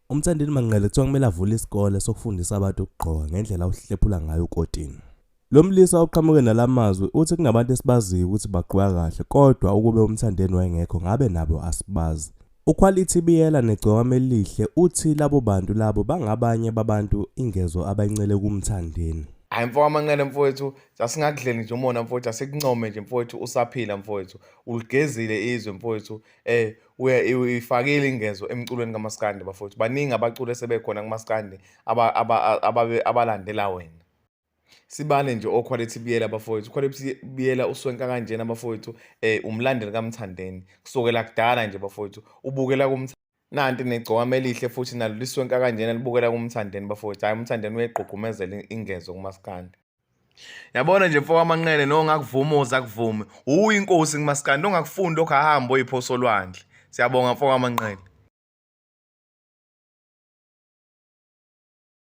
Umthandeni Manqele kuthiwa kumele avule isikole sokufundisa abantu ukugqoka ngendlela uhlephula ngayo ukotini. Lo mlisa oqhamuke nalamazwi uthi kunabantu esibaziyo ukuthi bagqoka kahle kodwa ukube umthandeni wayengekho ngabe nabo asibazi. Uquality Biyela neGcokama Elihle uthi labo bantu labo bangabanye babantu ingezo abayincele kumthandeni. Hayi mfowethu Manqele mfowethu, asingakudleli nje umona mfowethu, asikuncome nje mfowethu usaphila mfowethu. Uligezile izwe mfowethu. Uyifakile ingezo emculweni kaMaskandi bafowethu. Baningi abaculi sebekhona kuMaskandi abalandela wena. Sibale nje oQuality Biyela bafowethu. uQuality Biyela uswenka kanjena bafowethu, umlandeli kaMthandeni. Kusukela kudala nje bafowethu. Ubukela nanti neGcokama Elihle futhi nalo liswenka kanjena libukela kumthandeni bafowethu. Hayi umthandeni uyegqugqumezela ingezo kuMaskandi. Yabona nje mfowethu Manqele, nongakuvuma uzakuvume. Uyinkosi kuMaskandi, ongakufunda okahamba oyiphoso lwandle. Siyabonga mfowethu Manqele.